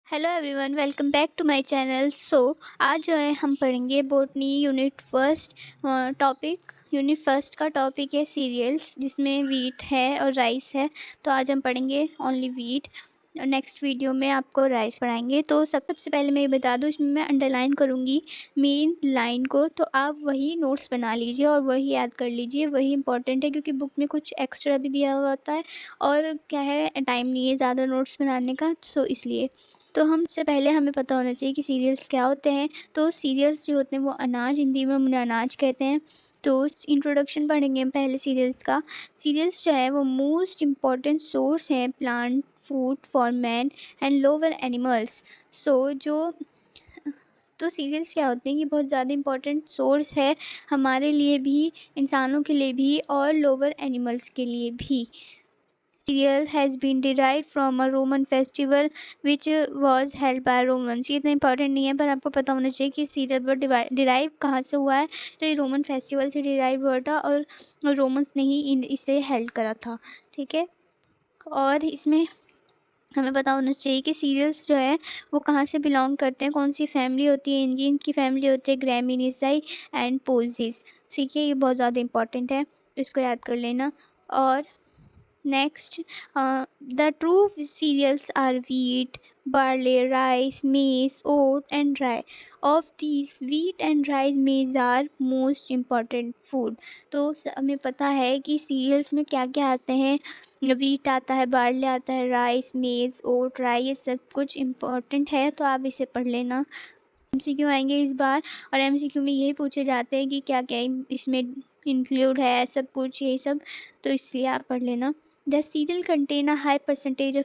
Hello everyone, welcome back to my channel. आज जो है हम पढ़ेंगे botany unit first. Unit first का टॉपिक है सीरियल्स, जिसमें वीट है और राइस है। तो आज हम पढ़ेंगे ओनली वीट। नेक्स्ट वीडियो में आपको राइस पढ़ाएंगे। तो सबसे पहले मैं ये बता दूँ, इसमें मैं अंडरलाइन करूँगी मेन लाइन को, तो आप वही नोट्स बना लीजिए और वही याद कर लीजिए। वही इंपॉर्टेंट है, क्योंकि बुक में कुछ एक्स्ट्रा भी दिया हुआ होता है और क्या है, टाइम नहीं है ज़्यादा नोट्स बनाने का, सो इसलिए। तो हमसे पहले हमें पता होना चाहिए कि सीरियल्स क्या होते हैं। तो सीरियल्स जो होते हैं वो अनाज, हिंदी में उन्हें अनाज कहते हैं। तो इंट्रोडक्शन पढ़ेंगे हम पहले सीरियल्स का। सीरियल्स जो है वो मोस्ट इम्पॉर्टेंट सोर्स हैं plant food for man and lower animals. So जो तो सीरियल्स क्या होते हैं कि बहुत ज़्यादा इम्पॉर्टेंट सोर्स है हमारे लिए भी, इंसानों के लिए भी और लोअर एनिमल्स के लिए भी। Cereal has been derived from a Roman festival which was held by Romans। ये इतना इंपॉर्टेंट नहीं है, पर आपको पता होना चाहिए कि सीरियल वर्ड डिराइव कहाँ से हुआ है। तो ये रोमन फेस्टिवल से डिराइव हुआ था और रोमन्स ने ही इसे हेल्ड करा था। ठीक है, और इसमें हमें पता होना चाहिए कि सीरियल्स जो है वो कहाँ से बिलोंग करते हैं, कौन सी फैमिली होती है इनकी। इनकी फैमिली होती है ग्रैमिनीसाई एंड पोजिस। ठीक है, ये बहुत ज़्यादा इंपॉर्टेंट है, इसको याद कर लेना। और Next, the true cereals are wheat, barley, rice, maize, oat, and rye. Of these, wheat and rice, maize are most important food। तो हमें पता है कि सीरियल्स में क्या क्या आते हैं। वीट आता है, बार्ले आता है, राइस, मेज, ओट, राई, ये सब कुछ इम्पॉर्टेंट है, तो आप इसे पढ़ लेना। एमसीक्यू आएंगे इस बार, और एमसीक्यू में यही पूछे जाते हैं कि क्या क्या इसमें इंक्लूड है, सब कुछ यही सब, तो इसलिए आप पढ़ लेना। The serial contain a high percentage of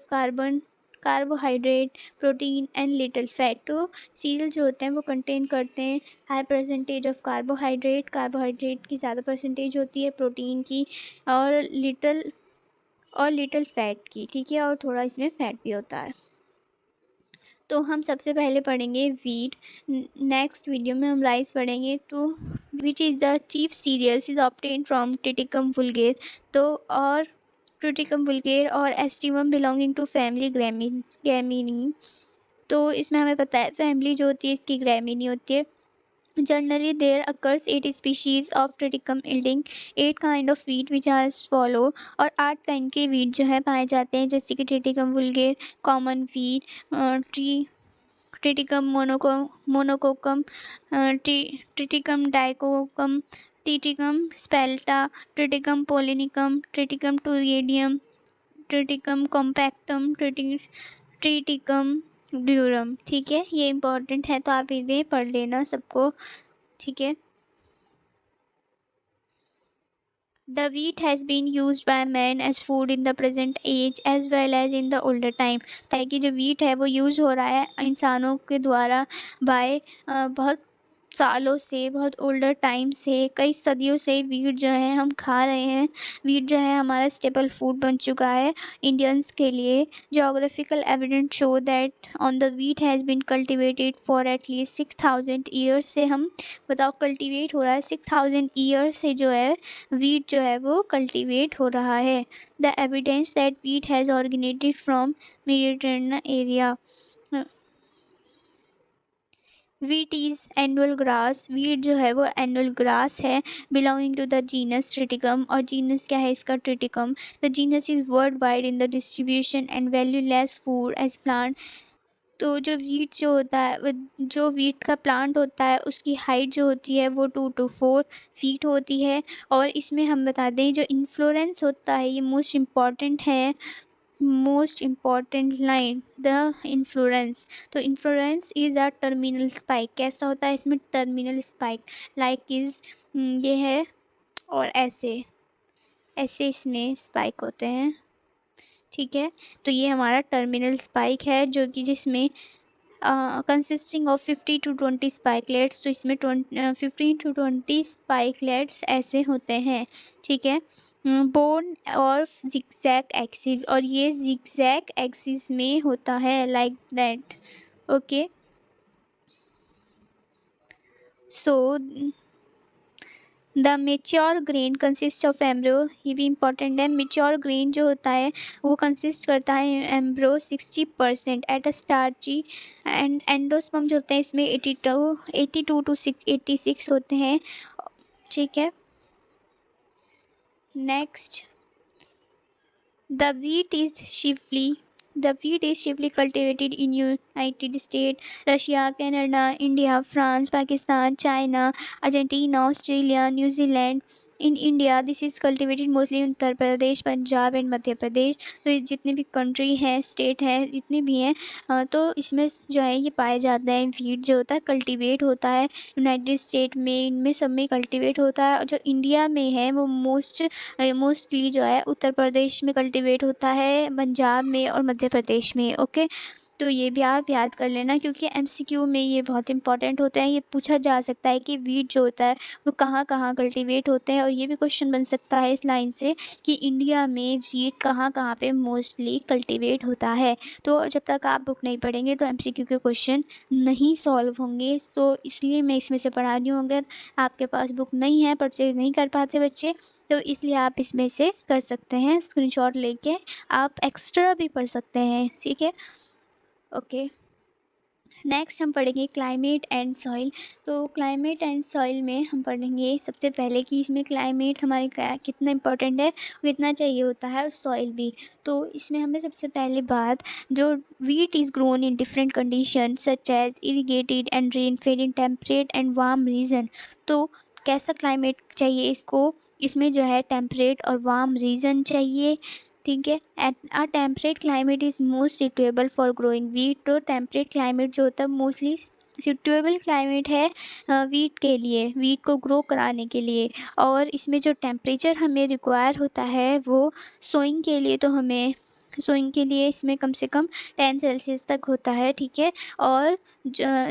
carbohydrate, protein and little fat. तो सीरियल जो होते हैं वो कंटेन करते हैं हाई परसेंटेज ऑफ कार्बोहाइड्रेट की ज़्यादा परसेंटेज होती है, प्रोटीन की और लिटिल फैट की। ठीक है, और थोड़ा इसमें फैट भी होता है। तो हम सबसे पहले पढ़ेंगे वीट, नेक्स्ट वीडियो में हम राइस पढ़ेंगे। तो which is the chief cereals is obtain from Triticum vulgare. तो और ट्रिटिकम वुल्गेर और aestivum belonging to family Gramineae. तो इसमें हमें पता है फैमिली जो होती है इसकी ग्रैमीनी होती है। Generally, there occurs 8 species of triticum yielding 8 kind of wheat which are as follow। और 8 kind के wheat जो है पाए जाते हैं, जैसे कि Triticum vulgare, common wheat, Triticum monococcum, Triticum dicoccum, Triticum spelta, Triticum polonicum, Triticum turgidum, Triticum compactum, Triticum durum. ठीक है, ये इंपॉर्टेंट है, तो आप इन्हें पढ़ लेना सबको। ठीक है, The wheat has been used by man as food in the present age as well as in the older time। तो है कि जो wheat है वो यूज़ हो रहा है इंसानों के द्वारा बाय बहुत सालों से, बहुत ओल्डर टाइम से, कई सदियों से वीट जो है हम खा रहे हैं। वीट जो है हमारा स्टेपल फूड बन चुका है इंडियंस के लिए। Geographical evidence show that on the wheat has been cultivated for at least 6000 years. से हम बताओ कल्टिवेट हो रहा है 6000 ईयर्स से, जो है वीट जो है वो कल्टिवेट हो रहा है। The evidence that wheat has originated from Mediterranean area. Wheat is annual grass. Wheat जो है वो एनुअल ग्रास है, belonging to the genus Triticum. और जीनस क्या है इसका? Triticum. The genus is world wide in the distribution and valueless food as plant. तो जो वीट जो होता है जो वीट का प्लांट होता है उसकी हाइट जो होती है वो 2 to 4 फीट होती है। और इसमें हम बता दें जो इन्फ्लोरेंस होता है, ये मोस्ट इम्पॉर्टेंट है, most important line the inflorescence. तो inflorescence is a terminal spike. कैसा होता है इसमें? टर्मिनल स्पाइक, लाइक इज़ ये है, और ऐसे ऐसे इसमें स्पाइक होते हैं। ठीक है, तो ये हमारा टर्मिनल स्पाइक है, जो कि जिसमें कंसिस्टिंग ऑफ 50 to 20 स्पाइकलेट्स। तो इसमें 15 to 20 स्पाइकलेट्स ऐसे होते हैं। ठीक है, बोन और जिगजैग एक्सिस, और ये जिगजैग एक्सिस में होता है, like that. Okay, so the mature grain consist of एम्ब्रो, ये भी इंपॉर्टेंट है। मेच्योर ग्रेन जो होता है वो कंसिस्ट करता है एम्ब्रो 60% at a starchy, and endosperm जो होते हैं इसमें 82 टू 86 होते हैं। ठीक है, next, the wheat is chiefly the wheat is chiefly cultivated in United States, Russia, Canada, India, France, Pakistan, China, Argentina, Australia, New Zealand. In India, this is cultivated mostly in Uttar Pradesh, Punjab and Madhya Pradesh. तो ये जितने भी country हैं, state हैं, जितने भी हैं, तो इसमें जो है ये पाया जाता है। वीट जो होता है कल्टीवेट होता है यूनाइटेड स्टेट में, इनमें सब में कल्टीवेट होता है। और जो इंडिया में है वो मोस्टली जो है उत्तर प्रदेश में कल्टीवेट होता है, पंजाब में और मध्य प्रदेश में। ओके, तो ये भी आप याद कर लेना, क्योंकि एमसीक्यू में ये बहुत इंपॉर्टेंट होते हैं। ये पूछा जा सकता है कि वीट जो होता है वो कहाँ कहाँ कल्टीवेट होते हैं, और ये भी क्वेश्चन बन सकता है इस लाइन से कि इंडिया में वीट कहाँ कहाँ पे मोस्टली कल्टीवेट होता है। तो जब तक आप बुक नहीं पढ़ेंगे तो एमसीक्यू के क्वेश्चन नहीं सॉल्व होंगे। सो इसलिए मैं इसमें से पढ़ा रही हूँ। अगर आपके पास बुक नहीं है, परचेज नहीं कर पाते बच्चे, तो इसलिए आप इसमें से कर सकते हैं, स्क्रीनशॉट लेके आप एक्स्ट्रा भी पढ़ सकते हैं। ठीक है, ओके। नेक्स्ट हम पढ़ेंगे क्लाइमेट एंड सॉइल। तो क्लाइमेट एंड सॉइल में हम पढ़ेंगे सबसे पहले कि इसमें क्लाइमेट हमारे कितना इंपॉर्टेंट है, कितना चाहिए होता है, और सॉइल भी। तो इसमें हमें सबसे पहले बात, जो wheat is grown in different condition such as irrigated and rain fed in temperate and warm region. तो कैसा क्लाइमेट चाहिए इसको, इसमें जो है टेम्परेट और वार्म रीजन चाहिए। ठीक है, at a temperate climate is most suitable for growing wheat. तो टेम्परेट क्लाइमेट जो होता है मोस्टली सुटेबल क्लाइमेट है वीट के लिए, वीट को ग्रो कराने के लिए। और इसमें जो टेम्परेचर हमें रिक्वायर होता है वो सोइंग के लिए, तो हमें सोइंग के लिए इसमें कम से कम 10 सेल्सियस तक होता है। ठीक है, और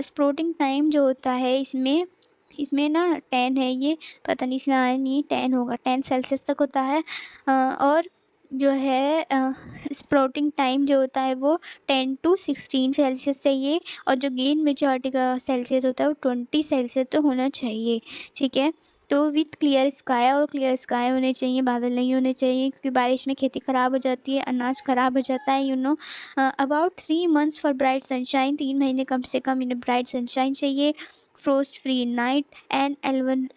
स्प्रोटिंग टाइम जो होता है इसमें इसमें ना 10 है, ये पता नहीं इसमें आया नहीं, 10 होगा, 10 सेल्सियस तक होता है। और जो है स्प्राउटिंग टाइम जो होता है वो 10 to 16 सेल्सियस चाहिए। और जो गेन मेच्योरिटी का सेल्सियस होता है वो 20 सेल्सियस तो होना चाहिए। ठीक है, तो विथ क्लियर स्काई, और क्लियर स्काई होने चाहिए, बादल नहीं होने चाहिए, क्योंकि बारिश में खेती ख़राब हो जाती है, अनाज ख़राब हो जाता है। About 3 months for bright sunshine, 3 महीने कम से कम इन्हें ब्राइट सनशाइन चाहिए। Frost free night and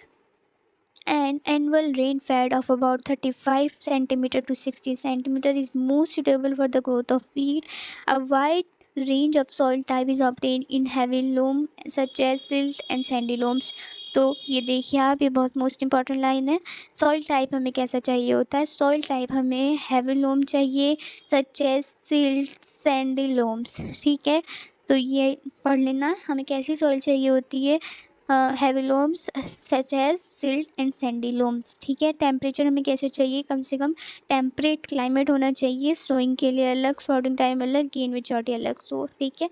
an annual rainfall of about 35 centimeter to 60 centimeter is most suitable for the growth of wheat. A wide range of soil type is obtained in heavy loam such as silt and sandy loams. तो ये देखिए आप, ये बहुत most important line है। Soil type हमें कैसा चाहिए होता है, सॉइल टाइप हमें हेवी लोम चाहिए, सच एज सिल्ट सैंडी लोम्स। ठीक है, तो ये पढ़ लेना हमें कैसी सॉइल चाहिए होती है, heavy loams such as silt and sandy loams. ठीक है, टेम्परेचर हमें कैसे चाहिए, कम से कम टेम्परेट क्लाइमेट होना चाहिए, सोइंग के लिए अलग, स्प्राउटिंग टाइम अलग, गेन मेच्योरिटी अलग। सो ठीक है,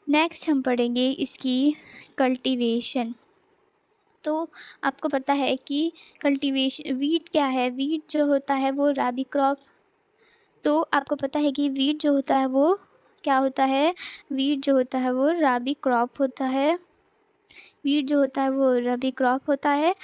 नेक्स्ट हम पढ़ेंगे इसकी कल्टीवेशन। तो आपको पता है कि कल्टीवेशन वीट क्या है, वीट जो होता है वो राबी क्रॉप। तो आपको पता है कि वीट जो होता है वो क्या होता है, वीट जो होता है वो राबी क्रॉप होता है। वीट जो होता है वो रबी क्रॉप होता है।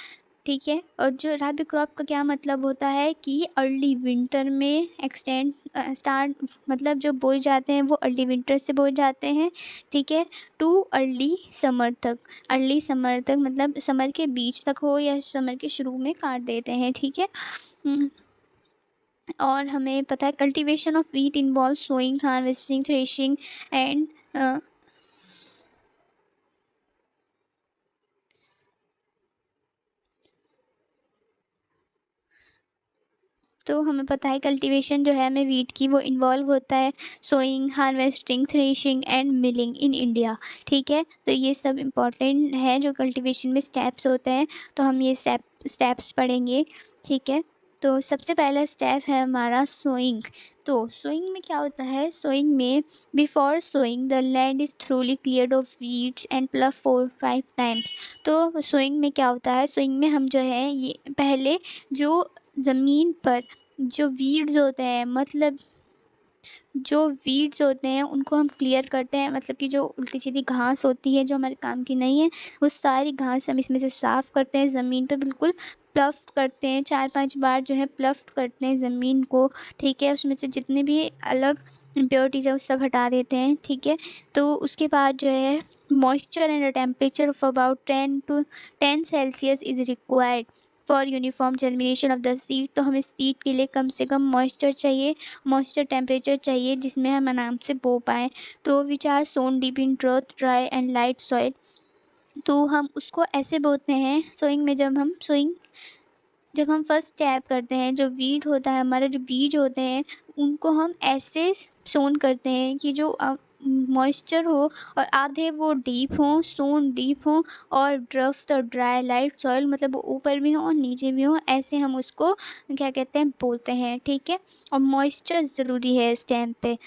ठीक है, और जो रबी क्रॉप का क्या मतलब होता है कि अर्ली विंटर में एक्सटेंड स्टार्ट, मतलब जो बोए जाते हैं वो अर्ली विंटर से बोए जाते हैं। ठीक है, टू अर्ली समर तक, अर्ली समर तक मतलब समर के बीच तक हो या समर के शुरू में काट देते हैं। ठीक है, और हमें पता है cultivation of wheat involve sowing, harvesting, threshing and तो हमें पता है कल्टीवेशन जो है हमें वीट की वो इन्वॉल्व होता है sowing, harvesting, threshing and milling in India. ठीक है, तो ये सब इम्पॉर्टेंट है जो कल्टीवेशन में स्टेप्स होते हैं, तो हम ये स्टेप्स पढ़ेंगे। ठीक है, तो सबसे पहला स्टेप है हमारा सोइंग। तो सोइंग में क्या होता है, सोइंग में before sowing the land is thoroughly cleared of weeds and plug 4-5 times. तो सोइंग में क्या होता है, सोइंग में हम जो है ये पहले जो ज़मीन पर जो वीड्स होते हैं, मतलब जो वीड्स होते हैं उनको हम क्लियर करते हैं, मतलब कि जो उल्टी सीधी घास होती है जो हमारे काम की नहीं है, वो सारी घास हम इसमें से साफ़ करते हैं, ज़मीन पे बिल्कुल प्लफ़ करते हैं, 4-5 बार जो है प्लफ़ करते हैं ज़मीन को, ठीक है? उसमें से जितने भी अलग इम्प्योरिटीज़ है वो सब हटा देते हैं, ठीक है? तो उसके बाद जो है moisture and a temperature of about 10 to 10 Celsius is required for uniform germination of the seed. तो हमें सीड के लिए कम से कम मॉइस्चर चाहिए, मॉइस्चर टेम्परेचर चाहिए जिसमें हम आराम से बो पाएँ। तो which are sown deep in truth dry and light soil. तो हम उसको ऐसे बोते हैं सोइंग में, जब हम फर्स्ट टैप करते हैं, जो वीड होता है हमारा, जो बीज होते हैं उनको हम ऐसे सोन करते हैं कि जो मॉइस्चर हो और आधे वो डीप हों, सोन डीप हों, और ड्रफ्ट और ड्राई लाइट सॉइल, मतलब वो ऊपर भी हो और नीचे भी हो, ऐसे हम उसको क्या कहते हैं, बोलते हैं, ठीक है? और मॉइस्चर ज़रूरी है इस टाइम पे।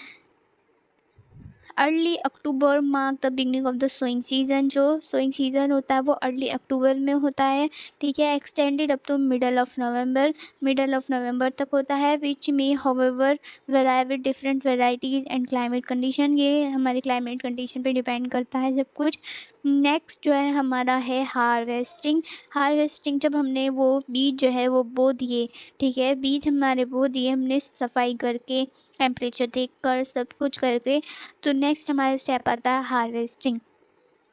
Early October mark the beginning of the sowing season. जो सोइंग सीज़न होता है वो अर्ली अक्टूबर में होता है, ठीक है? Extended up to middle of November तक होता है, which may however vary with different varieties and climate condition. ये हमारे क्लाइमेट कंडीशन पे डिपेंड करता है सब कुछ। नेक्स्ट जो है हमारा है हार्वेस्टिंग जब हमने वो बीज जो है वो बो दिए, ठीक है? बीज हमारे बो दिए हमने, सफाई करके, टेम्परेचर देखकर, सब कुछ करके, तो नेक्स्ट हमारा स्टेप आता है हार्वेस्टिंग।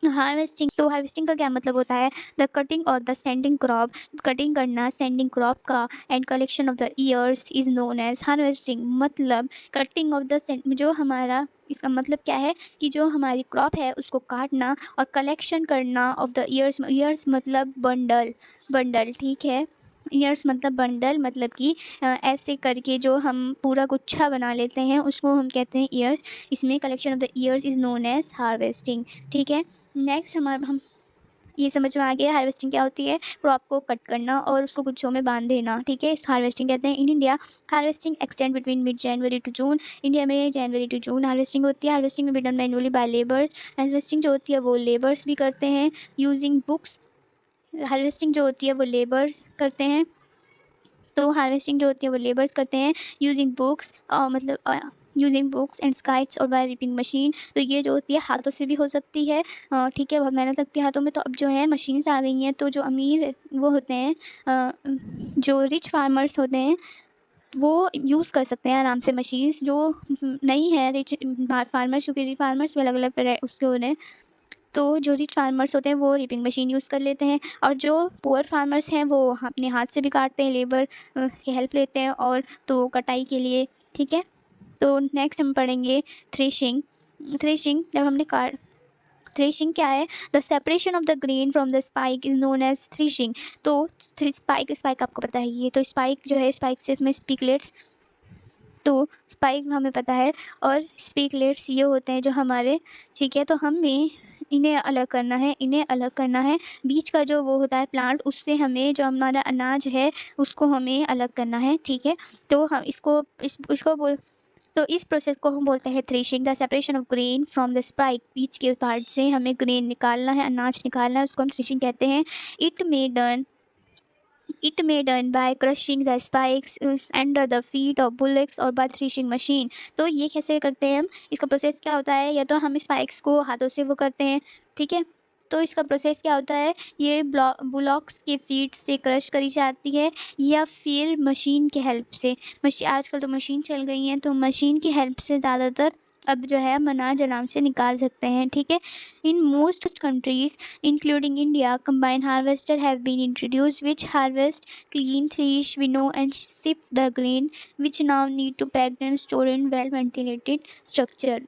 हार्वेस्टिंग का क्या मतलब होता है? द कटिंग और द सेंडिंग क्रॉप। कटिंग करना सेंडिंग क्रॉप का, and collection of the ears is known as harvesting. मतलब कटिंग ऑफ द जो हमारा, इसका मतलब क्या है कि जो हमारी क्रॉप है उसको काटना और कलेक्शन करना ऑफ द ईयर्स मतलब बंडल, ठीक है? ईयर्स मतलब बंडल, मतलब कि ऐसे करके जो हम पूरा गुच्छा बना लेते हैं उसको हम कहते हैं ईयर्स। इसमें collection of the ears is known as harvesting, ठीक है? नेक्स्ट हमारा हम ये समझ में आ गया हार्वेस्टिंग क्या होती है? क्रॉप को कट करना और उसको गुच्छों में बांध देना, ठीक है? इस हार्वेस्टिंग कहते हैं। In India harvesting extend between mid January to June. India में जनवरी टू जून हार्वेस्टिंग होती है। हार्वेस्टिंग में be done manually by labours. Harvesting जो होती है वो लेबर्स भी करते हैं यूजिंग बुक्स। हार्वेस्टिंग जो होती है वो लेबर्स करते हैं, तो हार्वेस्टिंग जो होती है वो लेबर्स करते हैं यूजिंग बुक्स, मतलब यूजिंग बुक्स एंड स्काइट्स और बाय रीपिंग मशीन। तो ये जो होती है हाथों से भी हो सकती है, ठीक है? बहुत मेहनत लगती है हाथों में। तो अब जो है मशीन्स आ गई हैं, तो जो अमीर वो होते हैं, जो रिच फार्मर्स होते हैं वो यूज़ कर सकते हैं आराम से मशीन्स। जो नहीं है रिच फार्मर्स, क्योंकि रिच फार्मर्स भी अलग अलग उसके होते हैं, तो जो रिच फार्मर्स होते हैं वो रीपिंग मशीन यूज़ कर लेते हैं, और जो पुअर फार्मर्स हैं वो अपने हाथ से भी काटते हैं, लेबर की हेल्प लेते हैं और तो कटाई के लिए, ठीक है? तो नेक्स्ट हम पढ़ेंगे थ्रेशिंग। थ्रेशिंग जब हमने काट थ्रेशिंग क्या है? The separation of the grain from the spike is known as threshing. तो स्पाइक आपको पता है, ये तो स्पाइक जो है, स्पाइक से में स्पिकलेट्स, तो स्पाइक हमें पता है, और स्पिकलेट्स ये होते हैं जो हमारे, ठीक है? तो हमें इन्हें अलग करना है। बीज का जो वो होता है प्लांट, उससे हमें जो हमारा अनाज है उसको हमें अलग करना है, ठीक है? तो हम इसको बोल तो इस प्रोसेस को हम बोलते हैं threshing. The separation of grain from the spike. बीज के पार्ट से हमें ग्रेन निकालना है, अनाज निकालना है, उसको हम थ्रेशिंग कहते हैं। It may done It may done by crushing the spikes under the feet of bullocks और by threshing machine। तो ये कैसे करते हैं हम? इसका प्रोसेस क्या होता है? या तो हम स्पाइक्स को हाथों से वो करते हैं, ठीक है? तो इसका प्रोसेस क्या होता है? ये बुलॉक्स के फीट से क्रश करी जाती है, या फिर मशीन की हेल्प से। आजकल तो मशीन चल गई हैं, तो मशीन की हेल्प से ज़्यादातर अब जो है हम अनाज आराम से निकाल सकते हैं, ठीक है? In most countries including India, combined harvester have been introduced which harvest, clean, thresh, winnow and sift the grain, which now need to packed and store in well ventilated structure।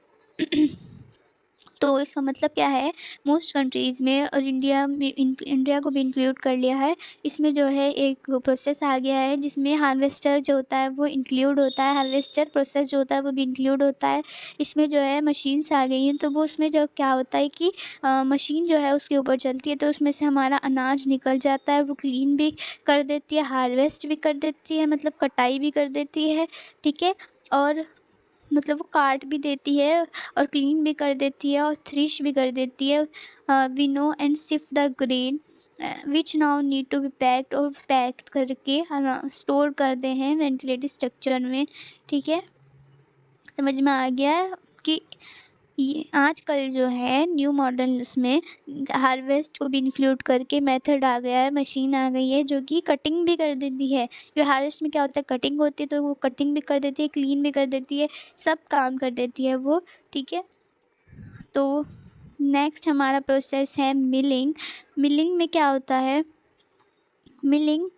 तो इसका मतलब क्या है? मोस्ट कंट्रीज़ में और India को भी include कर लिया है। इसमें जो है एक प्रोसेस आ गया है जिसमें हार्वेस्टर जो होता है वो इंक्लूड होता है, हार्वेस्टर प्रोसेस जो होता है वो भी इंक्लूड होता है। इसमें जो है मशीन्स आ गई हैं, तो वो उसमें जो क्या होता है कि मशीन जो है उसके ऊपर चलती है, तो उसमें से हमारा अनाज निकल जाता है, वो क्लीन भी कर देती है, हार्वेस्ट भी कर देती है, मतलब कटाई भी कर देती है, ठीक है? और मतलब वो काट भी देती है और क्लीन भी कर देती है और थ्रेश भी कर देती है। Winnow and sift the grain which now need to be packed, और पैक्ड करके स्टोर करते हैं वेंटिलेटेड स्ट्रक्चर में, ठीक है? समझ में आ गया है कि ये आजकल जो है न्यू मॉडल उसमें हार्वेस्ट को भी इंक्लूड करके मेथड आ गया है, मशीन आ गई है जो कि कटिंग भी कर देती है। जो हार्वेस्ट में क्या होता है, कटिंग होती है तो वो कटिंग भी कर देती है, क्लीन भी कर देती है, सब काम कर देती है वो, ठीक है। तो नेक्स्ट हमारा प्रोसेस है मिलिंग। मिलिंग में क्या होता है, milling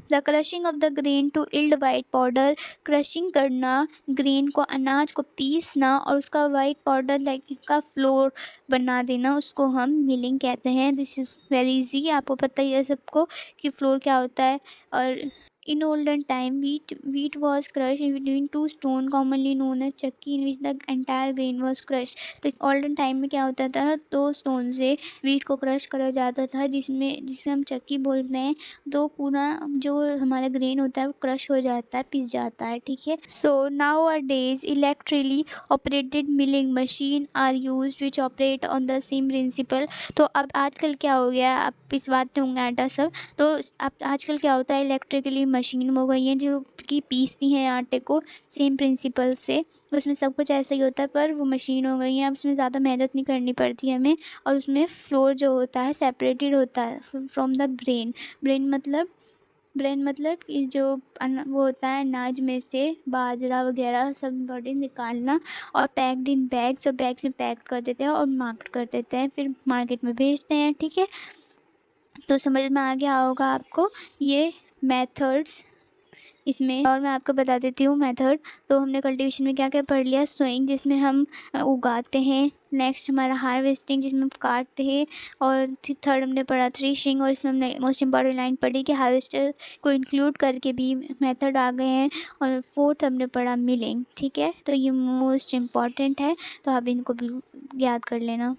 the crushing of the grain to yield white powder. Crushing करना, ग्रेन को, अनाज को पीसना और उसका वाइट पाउडर लाइक का फ्लोर बना देना, उसको हम मिलिंग कहते हैं। दिस इज़ वेरी इजी, आपको पता ही है सबको कि फ्लोर क्या होता है। और in olden time, wheat was crushed in between two stone commonly known as चक्की in which the entire grain was crushed। तो इस olden time में क्या होता था, दो स्टोन से वीट को क्रश करा जाता था, जिसे हम चक्की बोलते हैं। तो पूरा जो हमारा ग्रेन होता है वो क्रश हो जाता है, पिस जाता है, ठीक है। So nowadays electrically operated milling machine are use which operate on the same principle. तो अब आजकल क्या हो गया, आप पिसवाते होंगे आटा सब, तो अब आजकल क्या होता है, इलेक्ट्रिकली मशीन हो गई हैं जो कि पीसती हैं आटे को सेम प्रिंसिपल से। उसमें सब कुछ ऐसा ही होता है, पर वो मशीन हो गई हैं, अब उसमें ज़्यादा मेहनत नहीं करनी पड़ती है हमें। और उसमें फ्लोर जो होता है सेपरेटेड होता है फ्रॉम द ब्रेन। ब्रेन मतलब कि जो वो होता है अनाज में से बाजरा वगैरह सब बॉडी निकालना, और पैक्ड इन बैग्स, और बैग्स में पैक कर देते हैं और मार्केट कर देते हैं, फिर मार्केट में भेजते हैं, ठीक है। तो समझ में आ गया होगा आपको ये मेथड्स इसमें। और मैं आपको बता देती हूँ मेथड। तो हमने कल्टीवेशन में क्या क्या पढ़ लिया, सोइंग जिसमें हम उगाते हैं, नेक्स्ट हमारा हार्वेस्टिंग जिसमें हम काटते हैं, और थर्ड हमने पढ़ा थ्रेशिंग, और इसमें हमने मोस्ट इम्पॉर्टेंट लाइन पढ़ी कि हार्वेस्टर को इंक्लूड करके भी मेथड आ गए हैं, और फोर्थ हमने पढ़ा मिलिंग, ठीक है। तो ये मोस्ट इम्पॉर्टेंट है, तो आप इनको भी याद कर लेना।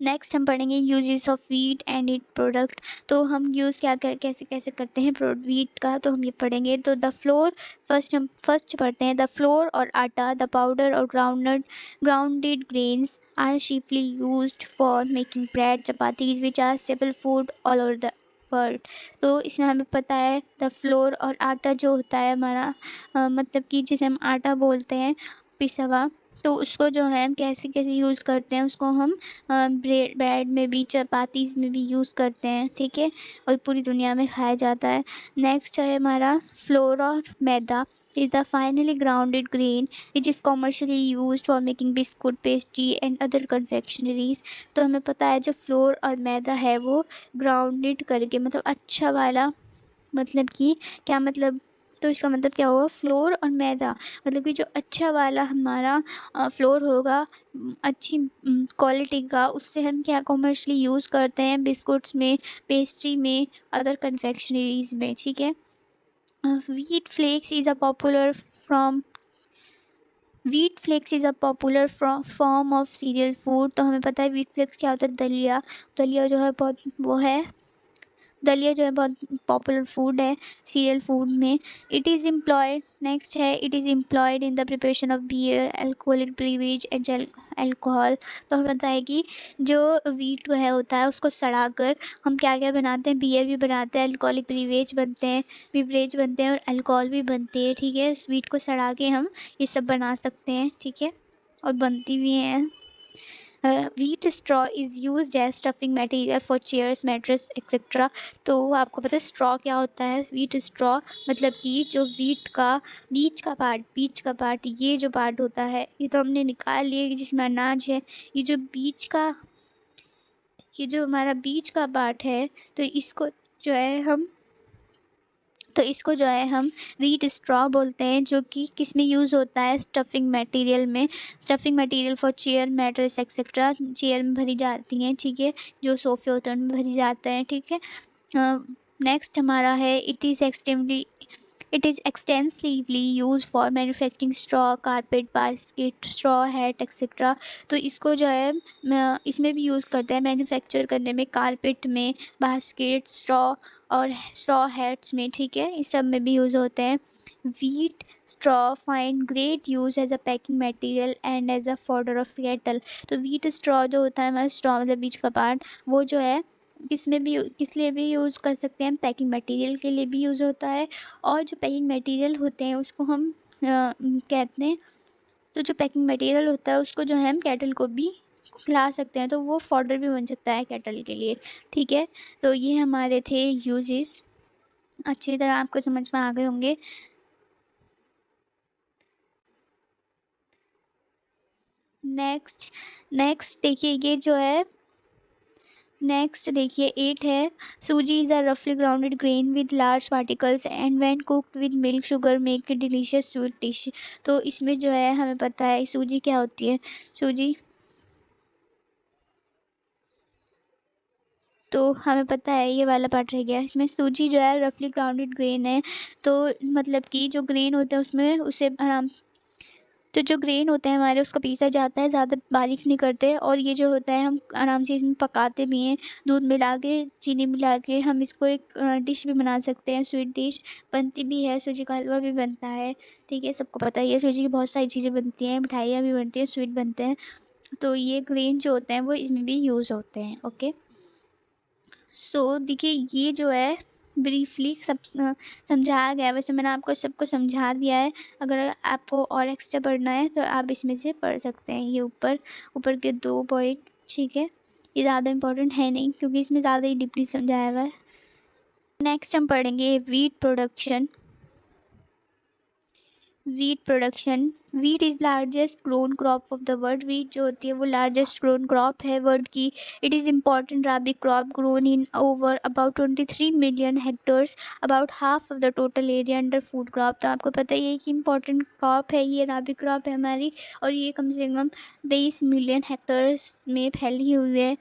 नेक्स्ट हम पढ़ेंगे uses of wheat and it product. तो हम यूज़ क्या कर कैसे कैसे करते हैं वीट का, तो हम ये पढ़ेंगे। तो द फ्लोर, फर्स्ट पढ़ते हैं। द फ्लोर और आटा, द पाउडर और grounded grains are chiefly used for making bread, chapatis which are staple food all over the world. तो इसमें हमें पता है द फ्लोर और आटा जो होता है हमारा मतलब कि जिसे हम आटा बोलते हैं पिसा हुआ, तो उसको जो है हम कैसे कैसे यूज़ करते हैं, उसको हम ब्रेड में भी, चपातीज़ में भी यूज़ करते हैं, ठीक है। और पूरी दुनिया में खाया जाता है। नेक्स्ट है हमारा फ्लोर और maida, is the finely grounded grain which is commercially used for making biscuit, pastry and other confectioneries. तो हमें पता है जो फ्लोर और मैदा है वो ग्राउंडेड करके, मतलब अच्छा वाला, मतलब कि क्या मतलब, तो इसका मतलब क्या हुआ, फ्लोर और मैदा, मतलब कि जो अच्छा वाला हमारा फ्लोर होगा, अच्छी क्वालिटी का, उससे हम क्या कॉमर्शली यूज़ करते हैं बिस्कुट्स में, पेस्ट्री में, अदर कन्फेक्शनरीज में, ठीक है। Wheat flakes is a popular from wheat flakes is a popular form of serial food. तो हमें पता है व्हीट फ्लेक्स क्या होता है, दलिया। दलिया जो है बहुत वो है, दलिया जो है बहुत पॉपुलर फूड है सीरियल फूड में। इट इज़ एम्प्लॉयड, नेक्स्ट है, it is employed in the preparation of beer, alcoholic beverage and alcohol. तो हमें पता है कि जो वीट है होता है उसको सड़ा कर हम क्या क्या बनाते हैं, बियर भी बनाते हैं, अल्कोहलिक ब्रीवेज बनते हैं, बिवरेज बनते हैं, और अल्कोहल भी बनती है, ठीक है। इस वीट को सड़ा के हम ये सब बना सकते हैं, ठीक है, और बनती भी हैं। wheat straw is used as stuffing material for chairs, mattress etc। तो आपको पता है स्ट्रॉ क्या होता है, व्हीट स्ट्रॉ मतलब कि जो व्हीट का बीच का पार्ट ये जो पार्ट होता है, ये तो हमने निकाल लिया कि जिसमें अनाज है। ये जो बीच का, ये जो हमारा बीच का पार्ट है, तो इसको जो है हम, तो इसको जो है हम व्हीट स्ट्रॉ बोलते हैं, जो कि किस में यूज़ होता है, स्टफिंग मटेरियल में। Stuffing material for chair, mattress etcetera, chair में भरी जाती हैं, ठीक है, जो सोफ़े होते हैं उनमें भरी जाते हैं, ठीक है। नेक्स्ट हमारा है, it is extensively use for manufacturing straw, carpet, basket, straw hat etcetera. तो इसको जो है इसमें भी यूज़ करते हैं मैन्युफैक्चर करने में, कारपेट में, बास्केट, स्ट्रॉ और स्ट्रॉ हैट्स में, ठीक है, इस सब में भी यूज़ होते हैं। Wheat straw find great use as a packing material and as a fodder of cattle. तो व्हीट स्ट्रॉ जो होता है हमारा, स्ट्रॉ मतलब बीच का पार्ट, वो जो है किस में भी किस लिए भी यूज़ कर सकते हैं, पैकिंग मटेरियल के लिए भी यूज़ होता है। और जो पैकिंग मटेरियल होते हैं उसको हम कहते हैं, तो जो पैकिंग मटेरियल होता है उसको जो है हम कैटल को भी खिला सकते हैं, तो वो फॉडर भी बन सकता है कैटल के लिए। ठीक है, तो ये हमारे थे यूजेस, अच्छी तरह आपको समझ में आ गए होंगे। नेक्स्ट नेक्स्ट देखिए, ये जो है नेक्स्ट देखिए 8 है। सूजी इज़ अ रफली grounded grain with large particles and when cooked with milk sugar make a delicious sweet dish. तो इसमें जो है हमें पता है सूजी क्या होती है। सूजी, तो हमें पता है, ये वाला पार्ट रह गया। इसमें सूजी जो है रफली ग्राउंडेड ग्रेन है, तो मतलब कि जो ग्रेन होते हैं उसमें उसे आराम, तो जो ग्रेन होते हैं हमारे उसको पीसा जाता है, ज़्यादा बारीक नहीं करते। और ये जो होता है हम आराम से इसमें पकाते भी हैं, दूध मिला के चीनी मिला के हम इसको एक डिश भी बना सकते हैं, स्वीट डिश बनती भी है, सूजी का हलवा भी बनता है। ठीक है, सबको पता ही है सूजी की बहुत सारी चीज़ें बनती हैं, मिठाइयाँ भी बनती हैं, स्वीट बनते हैं। तो ये ग्रेन जो होते हैं वो इसमें भी यूज़ होते हैं। ओके, सो देखिए ये जो है ब्रीफली सब समझाया गया है। वैसे मैंने आपको सबको समझा दिया है, अगर आपको और एक्स्ट्रा पढ़ना है तो आप इसमें से पढ़ सकते हैं, ये ऊपर ऊपर के 2 पॉइंट। ठीक है, ये ज़्यादा इम्पोर्टेंट है नहीं क्योंकि इसमें ज़्यादा ही डीपली समझाया हुआ है। नेक्स्ट हम पढ़ेंगे wheat production. Wheat production, wheat is largest grown crop of the world. Wheat जो होती है वो लार्जेस्ट ग्रोन क्रॉप है वर्ल्ड की। It is important rabi crop grown in over about 23 million hectares, about half of the total area under food crop. तो आपको पता ही है कि इम्पॉर्टेंट क्रॉप है ये, राबी क्रॉप है हमारी, और ये कम से कम 23 मिलियन हेक्टर्स में फैली हुई है।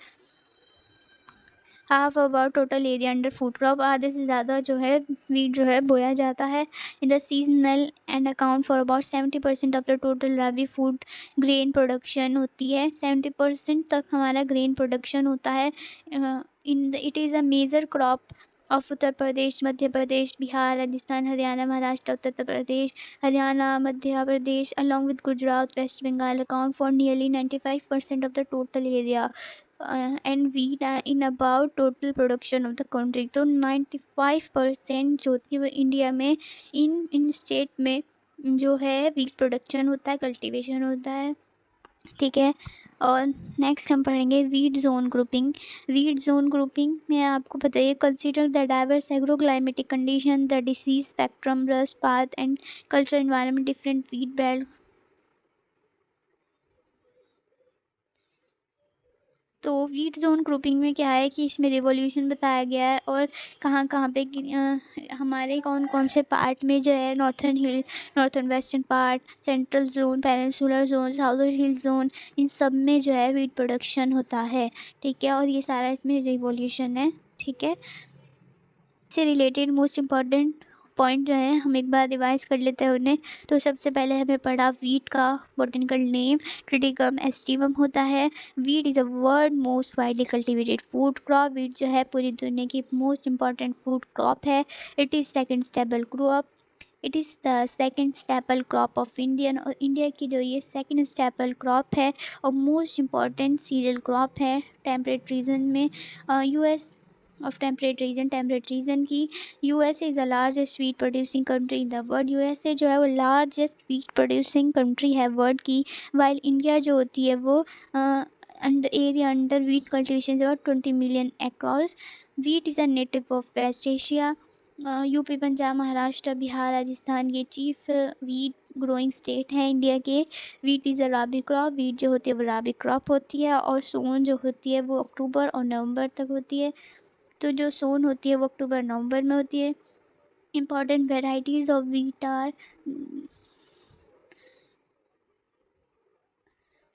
Half about total area under food crop, आधे से ज़्यादा जो है वीट जो है बोया जाता है in the seasonal and account for about 70% of the total rabi food grain production होती है। 70% तक हमारा ग्रेन प्रोडक्शन होता है। In it is a major crop of Uttar Pradesh, Madhya Pradesh, Bihar, Rajasthan, Haryana, Maharashtra, Uttar Pradesh, Haryana, Madhya Pradesh along with Gujarat, West Bengal account for nearly 95% of the total area and wheat in about total production of the country. तो 95% जो होती है वो इंडिया में इन स्टेट में जो है वीट प्रोडक्शन होता है, कल्टीवेशन होता है। ठीक है, और नेक्स्ट हम पढ़ेंगे wheat zone grouping. Wheat zone grouping में आपको बताइए, consider the diverse agro climatic condition, the disease spectrum, rust path and culture environment different wheat belt. तो वीट जोन ग्रुपिंग में क्या है कि इसमें रिवॉल्यूशन बताया गया है, और कहाँ कहाँ पे हमारे कौन कौन से पार्ट में जो है northern hill, northern western part, central zone, peninsular zone, southern hill zone, इन सब में जो है वीट प्रोडक्शन होता है। ठीक है, और ये सारा इसमें रिवॉल्यूशन है। ठीक है, से रिलेटेड मोस्ट इम्पॉर्टेंट पॉइंट जो है हम एक बार रिवाइज कर लेते हैं उन्हें। तो सबसे पहले हमें पढ़ा वीट का बोटेनिकल नेम ट्रिटिकम एस्टिवम होता है। Wheat is a world most widely cultivated food crop. Wheat जो है पूरी दुनिया की मोस्ट इम्पॉर्टेंट फूड क्रॉप है। It is second stable crop, it is the second staple crop of Indian, और India की जो ये सेकेंड स्टेपल क्रॉप है और मोस्ट इम्पॉर्टेंट सीरियल क्रॉप है टेम्परेट रीजन में। यूएस ऑफ टेम्परेट रीजन की, USA is the largest wheat producing country in the world. USA जो है वो लार्जेस्ट वीट प्रोड्यूसिंग कंट्री है वर्ल्ड की, वाइल इंडिया जो होती है वो under area under wheat cultivation about 20 million acres. Wheat is a native of west Asia. UP, Punjab, Maharashtra, Bihar, Rajasthan ये चीफ वीट ग्रोइंग स्टेट हैं इंडिया के। Wheat is a rabi crop, wheat जो होती है वो राबी क्रॉप होती है, और सोन जो होती है वो अक्टूबर और नवंबर तक होती है। तो जो सोन होती है वो अक्टूबर नवंबर में होती है। Important varieties of wheat are,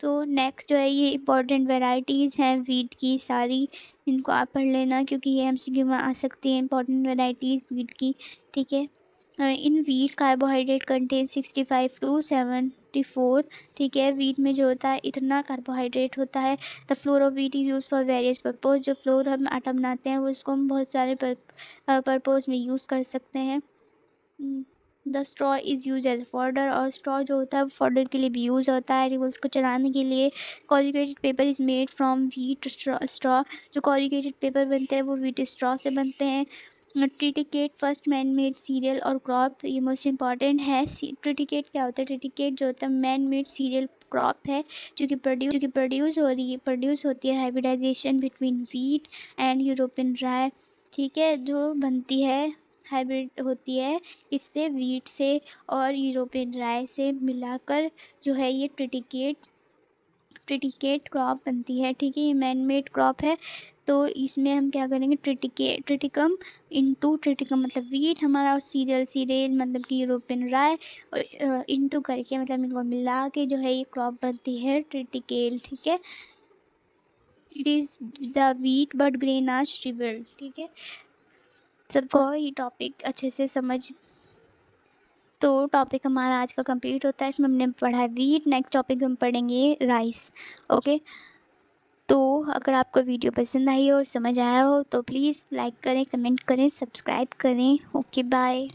तो नेक्स्ट जो है ये इम्पॉर्टेंट वेराइटीज़ हैं वीट की सारी, इनको आप पढ़ लेना क्योंकि ये एमसीक्यू में आ सकती है, इम्पॉर्टेंट वेराइटीज़ वीट की। ठीक है, in wheat carbohydrate content 65 to 74। ठीक है, वीट में जो होता है इतना कार्बोहाइड्रेट होता है। The floor of wheat is use for various purpose. जो फ्लोर हम आटा बनाते हैं वो उसको हम बहुत सारे पर्पज़ में यूज़ कर सकते हैं। The straw is use as fodder, और स्ट्रॉ जो होता है वो फॉर्डर के लिए भी यूज़ होता है, रिबल्स को चलाने के लिए। Corrugated paper is made from wheat straw, जो कॉर्रुगेटेड पेपर बनते हैं वो व्हीट स्ट्रॉ से बनते हैं। ट्रिटिकेट फर्स्ट मैन मेड सीरियल और क्रॉप, ये मोस्ट इंपॉर्टेंट है। ट्रिटिकेट क्या होता है? ट्रिटिकेट जो होता है मैन मेड सीरियल क्रॉप है, जो कि प्रोड्यूस होती है hybridization between wheat and European rye, ठीक है, जो बनती है, हाइब्रिड होती है इससे, व्हीट से और यूरोपियन राय से मिलाकर जो है ये ट्रिटिकेट क्रॉप बनती है, ठीक है। ये मैन मेड क्रॉप है, तो इसमें हम क्या करेंगे, ट्रिटिकम मतलब व्हीट हमारा, और सीरियल मतलब कि यूरोपियन राय, और इंटू करके मतलब इनको मिला के जो है ये क्रॉप बनती है ट्रिटिकेल, ठीक है। It is the wheat but grain are shrivelled, ठीक है। सबको ये टॉपिक अच्छे से समझ, तो टॉपिक हमारा आज का कंप्लीट होता है। इसमें हमने पढ़ा है वीट, नेक्स्ट टॉपिक हम पढ़ेंगे राइस, ओके। तो अगर आपको वीडियो पसंद आई हो और समझ आया हो तो प्लीज़ लाइक करें, कमेंट करें, सब्सक्राइब करें। Okay bye.